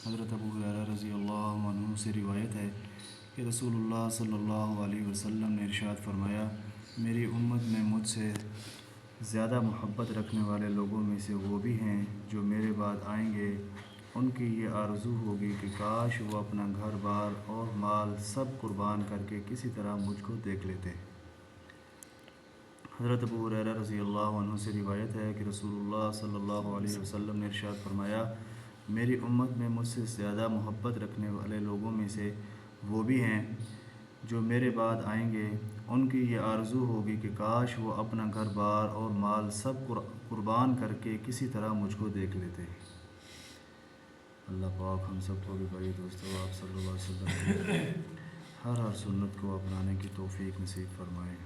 حضرت ابو ہریرہ رضی اللہ عنہ سے روایت ہے کہ رسول اللہ صلی اللہ علیہ وسلم نے ارشاد فرمایا، میری امت میں مجھ سے زیادہ محبت رکھنے والے لوگوں میں سے وہ بھی ہیں جو میرے بعد آئیں گے۔ ان کی یہ آرزو ہوگی کہ کاش وہ اپنا گھر بار اور مال سب قربان کر کے کسی طرح مجھ کو دیکھ لیتے۔ حضرت ابو ہریرہ رضی اللہ عنہ سے روایت ہے کہ رسول اللہ صلی اللہ علیہ وسلم نے ارشاد فرمایا، میری امت میں مجھ سے زیادہ محبت رکھنے والے لوگوں میں سے وہ بھی ہیں جو میرے بعد آئیں گے۔ ان کی یہ آرزو ہوگی کہ کاش وہ اپنا گھر بار اور مال سب قربان کر کے کسی طرح مجھ کو دیکھ لیتے۔ اللہ پاک ہم سب کو بھی بھائی دوستو آپ صلی اللہ علیہ وسلم کی ہر سنت کو اپنانے کی توفیق نصیب فرمائے۔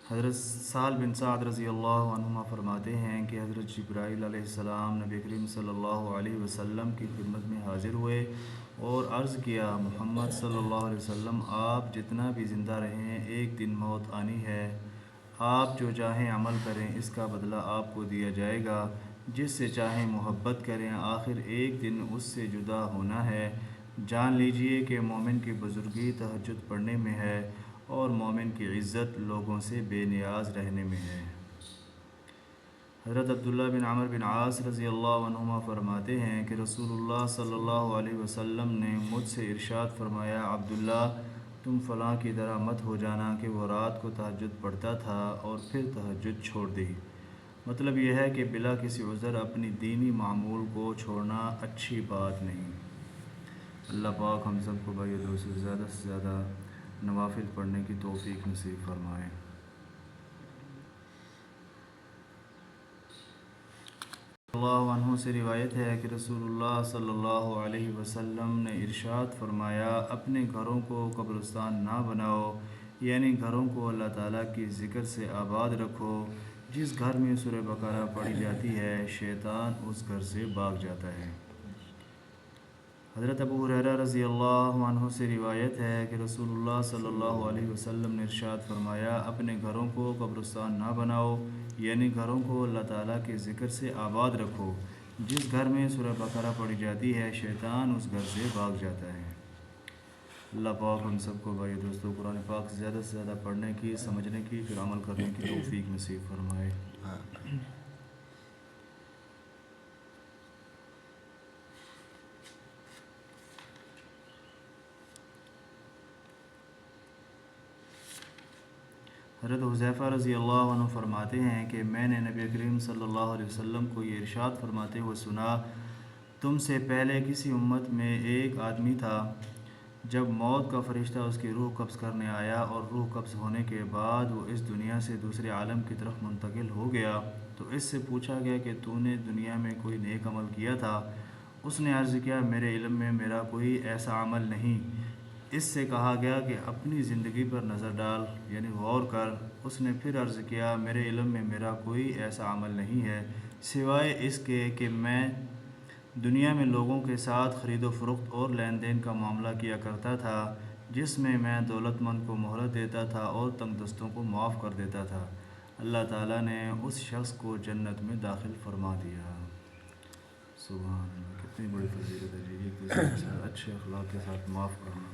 حضرت سہل بن سعد رضی اللہ عنہما فرماتے ہیں کہ حضرت جبرائیل علیہ السلام نبی کریم صلی اللہ علیہ وسلم کی خدمت میں حاضر ہوئے اور عرض کیا، محمد صلی اللہ علیہ وسلم، آپ جتنا بھی زندہ رہیں ایک دن موت آنی ہے۔ آپ جو چاہیں عمل کریں، اس کا بدلہ آپ کو دیا جائے گا۔ جس سے چاہیں محبت کریں، آخر ایک دن اس سے جدا ہونا ہے۔ جان لیجئے کہ مومن کی بزرگی تہجد پڑھنے میں ہے اور مومن کی عزت لوگوں سے بے نیاز رہنے میں ہے۔ حضرت عبداللہ بن عمرو بن عاص رضی اللہ عنہما فرماتے ہیں کہ رسول اللہ صلی اللہ علیہ وسلم نے مجھ سے ارشاد فرمایا، عبداللہ، تم فلاں کی طرح مت ہو جانا کہ وہ رات کو تہجد پڑھتا تھا اور پھر تہجد چھوڑ دی۔ مطلب یہ ہے کہ بلا کسی عذر اپنی دینی معمول کو چھوڑنا اچھی بات نہیں۔ اللہ پاک ہم سب کو بھائی دوستو زیادہ سے زیادہ نوافل پڑھنے کی توفیق نصیب فرمائے۔ اللہ عنہ سے روایت ہے کہ رسول اللہ صلی اللہ علیہ وسلم نے ارشاد فرمایا، اپنے گھروں کو قبرستان نہ بناؤ، یعنی گھروں کو اللہ تعالیٰ کی ذکر سے آباد رکھو۔ جس گھر میں سورہ بقرہ پڑھی جاتی ہے، شیطان اس گھر سے بھاگ جاتا ہے۔ حضرت ابو ہریرہ رضی اللہ عنہ سے روایت ہے کہ رسول اللہ صلی اللہ علیہ وسلم نے ارشاد فرمایا، اپنے گھروں کو قبرستان نہ بناؤ، یعنی گھروں کو اللہ تعالیٰ کے ذکر سے آباد رکھو۔ جس گھر میں سورہ بقرہ پڑھی جاتی ہے، شیطان اس گھر سے بھاگ جاتا ہے۔ اللہ پاک ہم سب کو بھائی دوستو قرآن پاک زیادہ سے زیادہ پڑھنے کی، سمجھنے کی، پھر عمل کرنے کی توفیق نصیب فرمائے۔ حضرت حذیفہ رضی اللہ عنہ فرماتے ہیں کہ میں نے نبی کریم صلی اللہ علیہ وسلم کو یہ ارشاد فرماتے ہوئے سنا، تم سے پہلے کسی امت میں ایک آدمی تھا، جب موت کا فرشتہ اس کی روح قبض کرنے آیا اور روح قبض ہونے کے بعد وہ اس دنیا سے دوسرے عالم کی طرف منتقل ہو گیا، تو اس سے پوچھا گیا کہ تو نے دنیا میں کوئی نیک عمل کیا تھا؟ اس نے عرض کیا، میرے علم میں میرا کوئی ایسا عمل نہیں۔ اس سے کہا گیا کہ اپنی زندگی پر نظر ڈال، یعنی غور کر۔ اس نے پھر عرض کیا، میرے علم میں میرا کوئی ایسا عمل نہیں ہے سوائے اس کے کہ میں دنیا میں لوگوں کے ساتھ خرید و فروخت اور لین دین کا معاملہ کیا کرتا تھا، جس میں میں دولت مند کو مہلت دیتا تھا اور تنگ دستوں کو معاف کر دیتا تھا۔ اللہ تعالیٰ نے اس شخص کو جنت میں داخل فرما دیا۔ سبحان اللہ، کتنی بڑی فضیلت ہے جی، ایک دوسرے کے ساتھ اچھے اخلاق کے ساتھ معاف کرنا۔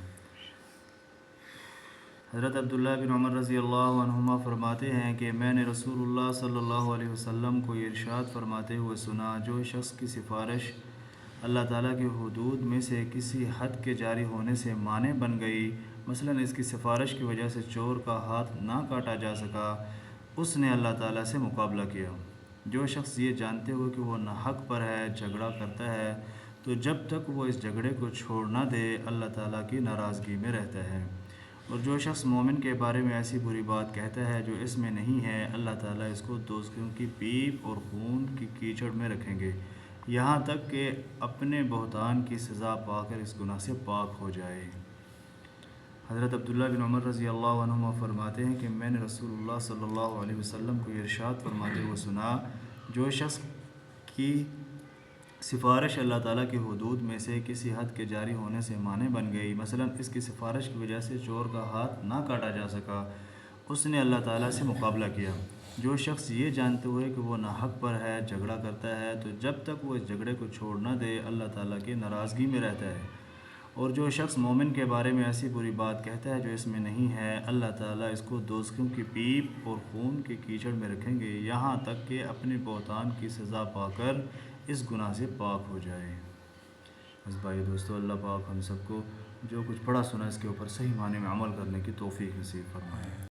حضرت عبداللہ بن عمر رضی اللہ عنہما فرماتے ہیں کہ میں نے رسول اللہ صلی اللہ علیہ وسلم کو یہ ارشاد فرماتے ہوئے سنا، جو شخص کی سفارش اللہ تعالیٰ کی حدود میں سے کسی حد کے جاری ہونے سے مانع بن گئی، مثلاً اس کی سفارش کی وجہ سے چور کا ہاتھ نہ کاٹا جا سکا، اس نے اللہ تعالیٰ سے مقابلہ کیا۔ جو شخص یہ جانتے ہوئے کہ وہ ناحق پر ہے جھگڑا کرتا ہے، تو جب تک وہ اس جھگڑے کو چھوڑ نہ دے، اللہ تعالیٰ کی ناراضگی میں رہتا ہے۔ اور جو شخص مومن کے بارے میں ایسی بری بات کہتا ہے جو اس میں نہیں ہے، اللہ تعالیٰ اس کو دوزخوں کی پیپ اور خون کی کیچڑ میں رکھیں گے، یہاں تک کہ اپنے بہتان کی سزا پا کر اس گناہ سے پاک ہو جائے۔ حضرت عبداللہ بن عمر رضی اللہ عنہما فرماتے ہیں کہ میں نے رسول اللہ صلی اللہ علیہ وسلم کو یہ ارشاد فرماتے ہوئے سنا، جو شخص کی سفارش اللہ تعالیٰ کی حدود میں سے کسی حد کے جاری ہونے سے مانع بن گئی، مثلاً اس کی سفارش کی وجہ سے چور کا ہاتھ نہ کاٹا جا سکا، اس نے اللہ تعالیٰ سے مقابلہ کیا۔ جو شخص یہ جانتے ہوئے کہ وہ ناحق پر ہے جھگڑا کرتا ہے تو جب تک وہ اس جھگڑے کو چھوڑ نہ دے اللہ تعالیٰ کی ناراضگی میں رہتا ہے، اور جو شخص مومن کے بارے میں ایسی بری بات کہتا ہے جو اس میں نہیں ہے، اللہ تعالیٰ اس کو دوزخوں کی پیپ اور خون کے کیچڑ میں رکھیں گے یہاں تک کہ اپنے بہتان کی سزا پا کر اس گناہ سے پاک ہو جائے۔ بس بھائی دوستو، اللہ پاک ہم سب کو جو کچھ پڑھا سنا اس کے اوپر صحیح معنی میں عمل کرنے کی توفیق نصیب فرمائے۔